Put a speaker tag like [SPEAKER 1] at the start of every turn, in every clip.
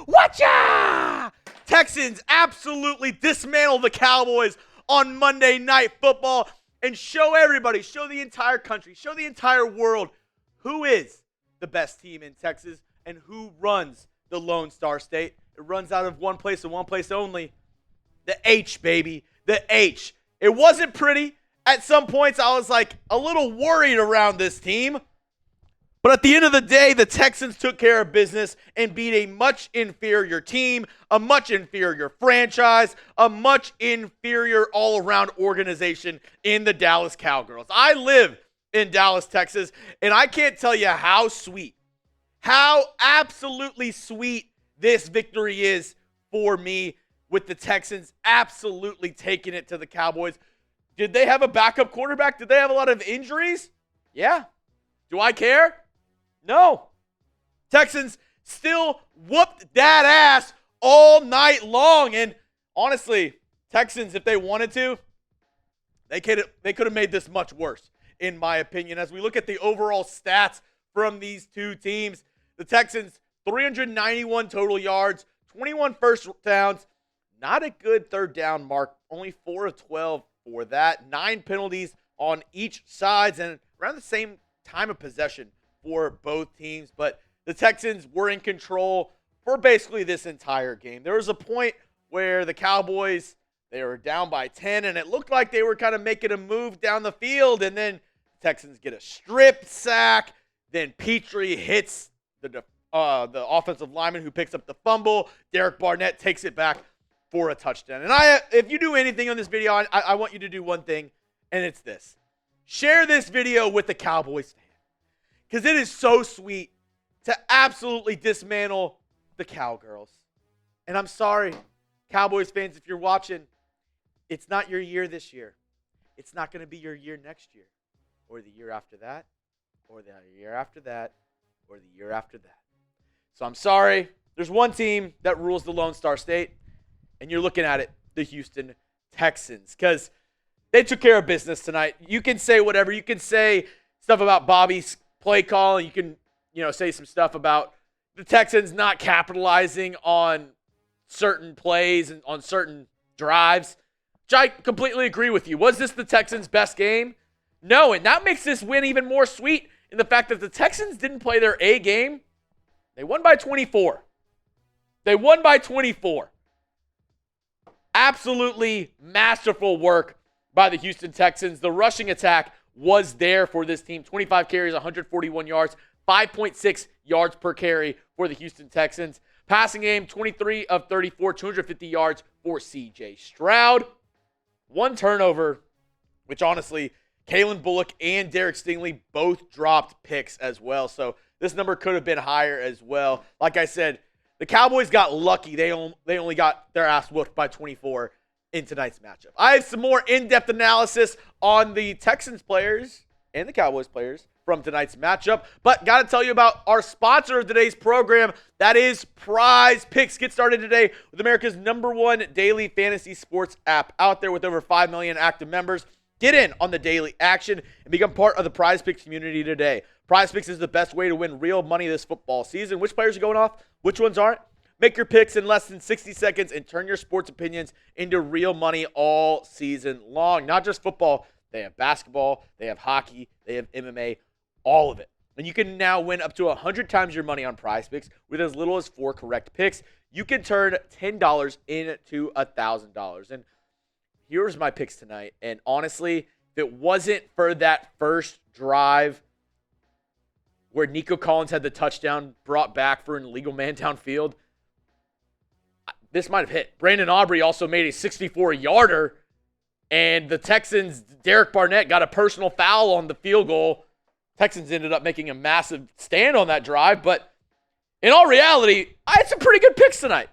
[SPEAKER 1] Watcha! Texans absolutely dismantle the Cowboys on Monday Night Football and show everybody, show the entire country, show the entire world who is the best team in Texas and who runs the Lone Star State. It runs out of one place and one place only. The H, baby. The H. It wasn't pretty. At some points, I was like a little worried around this team. But at the end of the day, the Texans took care of business and beat a much inferior team, a much inferior franchise, a much inferior all-around organization in the Dallas Cowgirls. I live in Dallas, Texas, and I can't tell you how sweet, how absolutely sweet this victory is for me with the Texans absolutely taking it to the Cowboys. Did they have a backup quarterback? Did they have a lot of injuries? Yeah. Do I care? No. Texans still whooped that ass all night long. And honestly, Texans, if they wanted to, they could have made this much worse, in my opinion. As we look at the overall stats from these two teams, the Texans, 391 total yards, 21 first downs. Not a good third down mark. Only 4 of 12 for that. 9 penalties on each side and around the same time of possession for both teams. But the Texans were in control for basically this entire game. There was a point where the Cowboys, they were down by 10, and it looked like they were kind of making a move down the field, and then the Texans get a strip sack. Then Petrie hits the offensive lineman who picks up the fumble. Derek Barnett takes it back for a touchdown. And if you do anything on this video, I want you to do one thing, and it's this. Share this video with the Cowboys fan, because it is so sweet to absolutely dismantle the Cowgirls. And I'm sorry, Cowboys fans, if you're watching, it's not your year this year. It's not going to be your year next year, or the year after that, or the year after that, or the year after that. So I'm sorry. There's one team that rules the Lone Star State, and you're looking at it, the Houston Texans, because they took care of business tonight. You can say whatever. You can say stuff about Bobby's play call, and you can, say some stuff about the Texans not capitalizing on certain plays and on certain drives, which I completely agree with you. Was this the Texans' best game? No, and that makes this win even more sweet in the fact that the Texans didn't play their A game. They won by 24. They won by 24. Absolutely masterful work by the Houston Texans. The rushing attack was there for this team. 25 carries, 141 yards, 5.6 yards per carry for the Houston Texans. Passing game, 23 of 34, 250 yards for C.J. Stroud. 1 turnover, which honestly, Kalen Bullock and Derek Stingley both dropped picks as well. So this number could have been higher as well. Like I said, the Cowboys got lucky. They only got their ass whooped by 24 in tonight's matchup. I have some more in-depth analysis on the Texans players and the Cowboys players from tonight's matchup, but got to tell you about our sponsor of today's program. That is PrizePicks. Get started today with America's #1 daily fantasy sports app out there with over 5 million active members. Get in on the daily action and become part of the PrizePicks community today. PrizePicks is the best way to win real money this football season. Which players are going off? Which ones aren't? Make your picks in less than 60 seconds and turn your sports opinions into real money all season long. Not just football. They have basketball. They have hockey. They have MMA. All of it. And you can now win up to 100 times your money on PrizePicks with as little as 4 correct picks. You can turn $10 into $1,000. And here's my picks tonight. And honestly, if it wasn't for that first drive where Nico Collins had the touchdown brought back for an illegal man downfield, this might have hit. Brandon Autry also made a 64-yarder, and the Texans, Derek Barnett, got a personal foul on the field goal. Texans ended up making a massive stand on that drive, but in all reality, I had some pretty good picks tonight.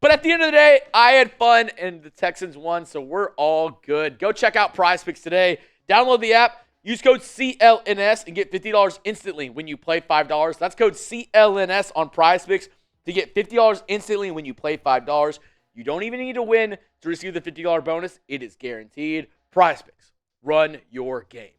[SPEAKER 1] But at the end of the day, I had fun, and the Texans won, so we're all good. Go check out PrizePicks today. Download the app. Use code CLNS and get $50 instantly when you play $5. That's code CLNS on PrizePicks to get $50 instantly when you play $5. You don't even need to win to receive the $50 bonus. It is guaranteed. PrizePicks. Run your game.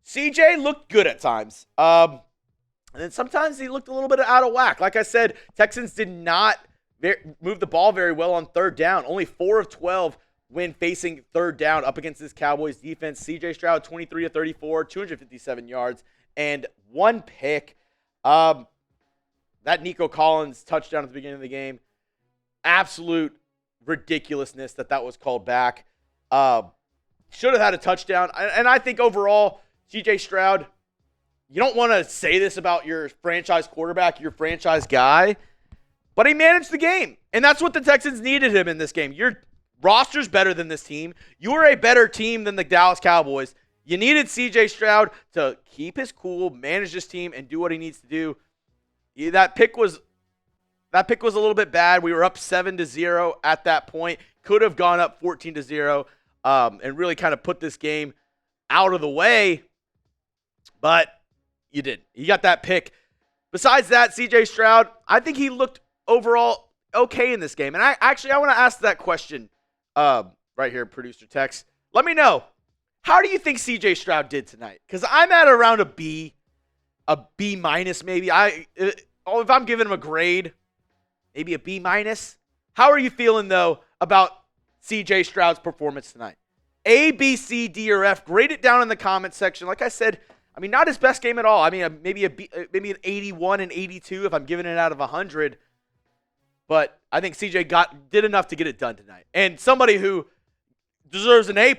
[SPEAKER 1] CJ looked good at times. And then sometimes he looked a little bit out of whack. Like I said, Texans did not move the ball very well on third down. Only 4 of 12 when facing third down up against this Cowboys defense. C.J. Stroud, 23 of 34, 257 yards, and 1 pick. That Denico Collins touchdown at the beginning of the game, absolute ridiculousness that was called back. Should have had a touchdown. And I think overall, C.J. Stroud, you don't want to say this about your franchise quarterback, your franchise guy, but he managed the game. And that's what the Texans needed him in this game. Your roster's better than this team. You are a better team than the Dallas Cowboys. You needed C.J. Stroud to keep his cool, manage this team, and do what he needs to do. That pick was a little bit bad. We were up 7-0 at that point. Could have gone up 14-0 and really kind of put this game out of the way. But you didn't. You got that pick. Besides that, C.J. Stroud, I think he looked overall okay in this game. And I want to ask that question right here, Producer Tex. Let me know. How do you think C.J. Stroud did tonight? Because I'm at around a B minus maybe. If I'm giving him a grade, maybe a B minus. How are you feeling, though, about C.J. Stroud's performance tonight? A, B, C, D, or F. Grade it down in the comment section. Like I said, I mean, not his best game at all. I mean, maybe an 81 and 82 if I'm giving it out of 100. But I think CJ did enough to get it done tonight. And somebody who deserves an A++,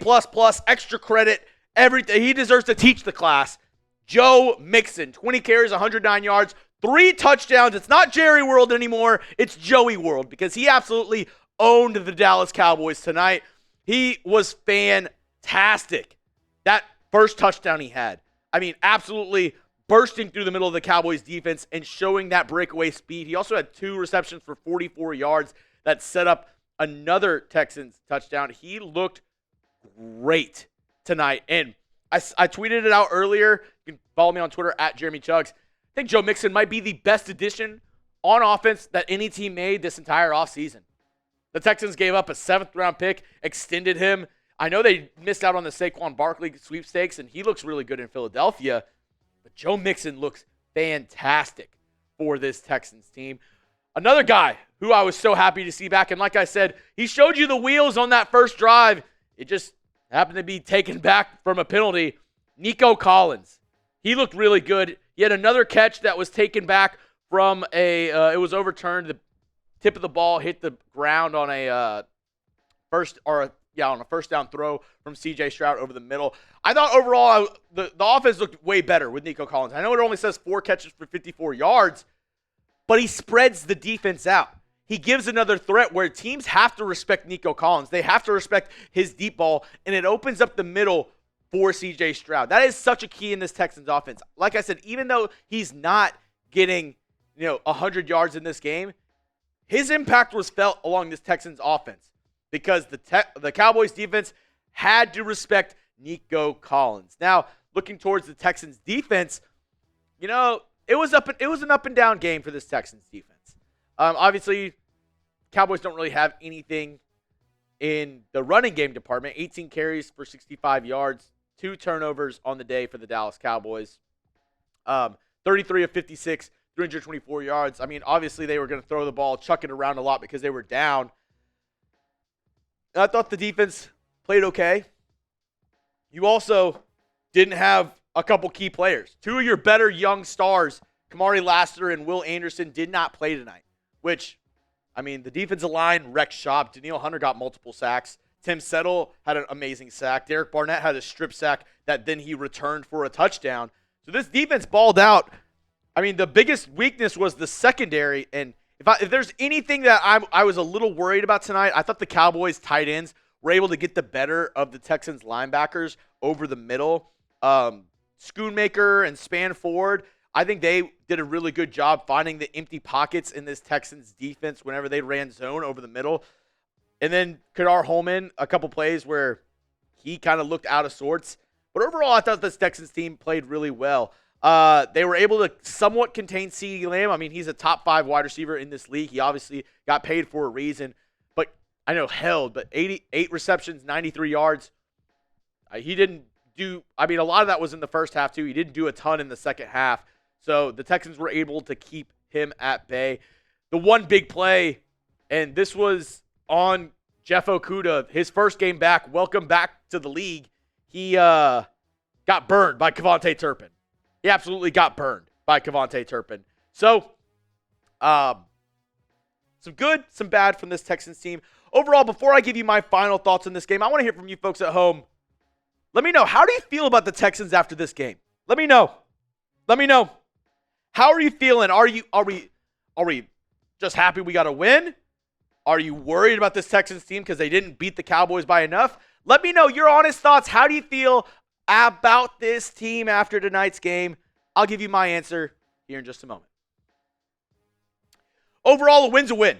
[SPEAKER 1] extra credit, everything. He deserves to teach the class. Joe Mixon, 20 carries, 109 yards, 3 touchdowns. It's not Jerry World anymore. It's Joey World because he absolutely owned the Dallas Cowboys tonight. He was fantastic. That first touchdown he had. I mean, absolutely bursting through the middle of the Cowboys defense and showing that breakaway speed. He also had 2 receptions for 44 yards that set up another Texans touchdown. He looked great tonight. And I tweeted it out earlier. You can follow me on Twitter at Jeremy Chuggs. I think Joe Mixon might be the best addition on offense that any team made this entire offseason. The Texans gave up a 7th-round pick, extended him. I know they missed out on the Saquon Barkley sweepstakes, and he looks really good in Philadelphia. But Joe Mixon looks fantastic for this Texans team. Another guy who I was so happy to see back, and like I said, he showed you the wheels on that first drive. It just happened to be taken back from a penalty. Denico Collins. He looked really good. He had another catch that was taken back from it was overturned. The tip of the ball hit the ground on a first down throw from C.J. Stroud over the middle. I thought overall the offense looked way better with Denico Collins. I know it only says 4 catches for 54 yards, but he spreads the defense out. He gives another threat where teams have to respect Denico Collins. They have to respect his deep ball, and it opens up the middle for C.J. Stroud. That is such a key in this Texans offense. Like I said, even though he's not getting 100 yards in this game, his impact was felt along this Texans offense because the Cowboys defense had to respect Denico Collins. Now, looking towards the Texans defense, it was an up and down game for this Texans defense. Obviously, Cowboys don't really have anything in the running game department. 18 carries for 65 yards, 2 turnovers on the day for the Dallas Cowboys. 33 of 56, 324 yards. I mean, obviously they were going to throw the ball, chuck it around a lot because they were down. I thought the defense played okay. You also didn't have a couple key players. 2 of your better young stars, Kamari Lassiter and Will Anderson, did not play tonight, which, I mean, the defensive line wrecked shop. Danielle Hunter got multiple sacks. Tim Settle had an amazing sack. Derek Barnett had a strip sack that then he returned for a touchdown. So this defense balled out. I mean, the biggest weakness was the secondary, and if there's anything that I was a little worried about tonight, I thought the Cowboys tight ends were able to get the better of the Texans linebackers over the middle. Schoonmaker and Spanford, I think they did a really good job finding the empty pockets in this Texans defense whenever they ran zone over the middle. And then Kadar Holman, a couple plays where he kind of looked out of sorts. But overall, I thought this Texans team played really well. They were able to somewhat contain CeeDee Lamb. I mean, he's a top 5 wide receiver in this league. He obviously got paid for a reason. But I know held, but 88 receptions, 93 yards. He didn't do, I mean, a lot of that was in the first half too. He didn't do a ton in the second half. So the Texans were able to keep him at bay. The one big play, and this was on Jeff Okudah, his first game back. Welcome back to the league. He got burned by Kevontae Turpin. He absolutely got burned by Kevontae Turpin. So, some good, some bad from this Texans team. Overall, before I give you my final thoughts on this game, I want to hear from you folks at home. Let me know, how do you feel about the Texans after this game? Let me know. Let me know. How are you feeling? Are we just happy we got a win? Are you worried about this Texans team because they didn't beat the Cowboys by enough? Let me know your honest thoughts. How do you feel about this team after tonight's game? I'll give you my answer here in just a moment. Overall, a win's a win.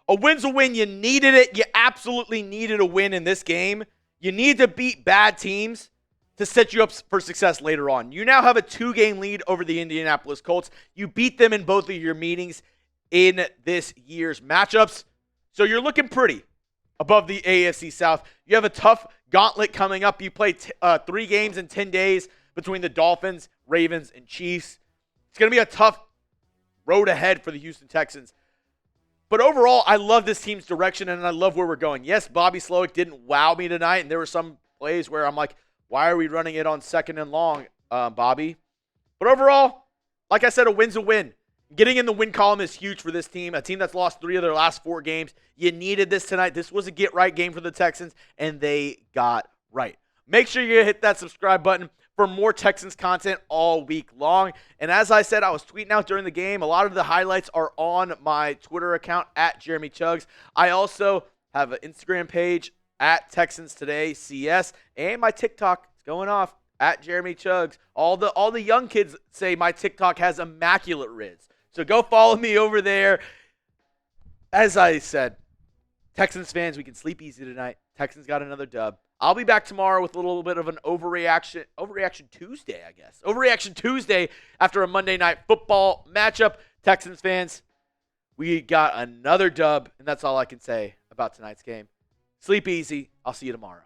[SPEAKER 1] A win's a win. You needed it. You absolutely needed a win in this game. You need to beat bad teams to set you up for success later on. You now have a 2-game lead over the Indianapolis Colts. You beat them in both of your meetings in this year's matchups. So you're looking pretty above the AFC South. You have a tough gauntlet coming up. You play 3 games in 10 days between the Dolphins, Ravens, and Chiefs. It's going to be a tough road ahead for the Houston Texans. But overall, I love this team's direction, and I love where we're going. Yes, Bobby Slowick didn't wow me tonight, and there were some plays where I'm like, why are we running it on 2nd and long, Bobby? But overall, like I said, a win's a win. Getting in the win column is huge for this team, a team that's lost 3 of their last 4 games. You needed this tonight. This was a get-right game for the Texans, and they got right. Make sure you hit that subscribe button for more Texans content all week long. And as I said, I was tweeting out during the game. A lot of the highlights are on my Twitter account, at Jeremy Chuggs. I also have an Instagram page, at Texans Today CS, and my TikTok is going off, at Jeremy Chuggs. All the young kids say my TikTok has immaculate riz. So go follow me over there. As I said, Texans fans, we can sleep easy tonight. Texans got another dub. I'll be back tomorrow with a little bit of an overreaction Tuesday, I guess. Overreaction Tuesday after a Monday Night Football matchup. Texans fans, we got another dub, and that's all I can say about tonight's game. Sleep easy. I'll see you tomorrow.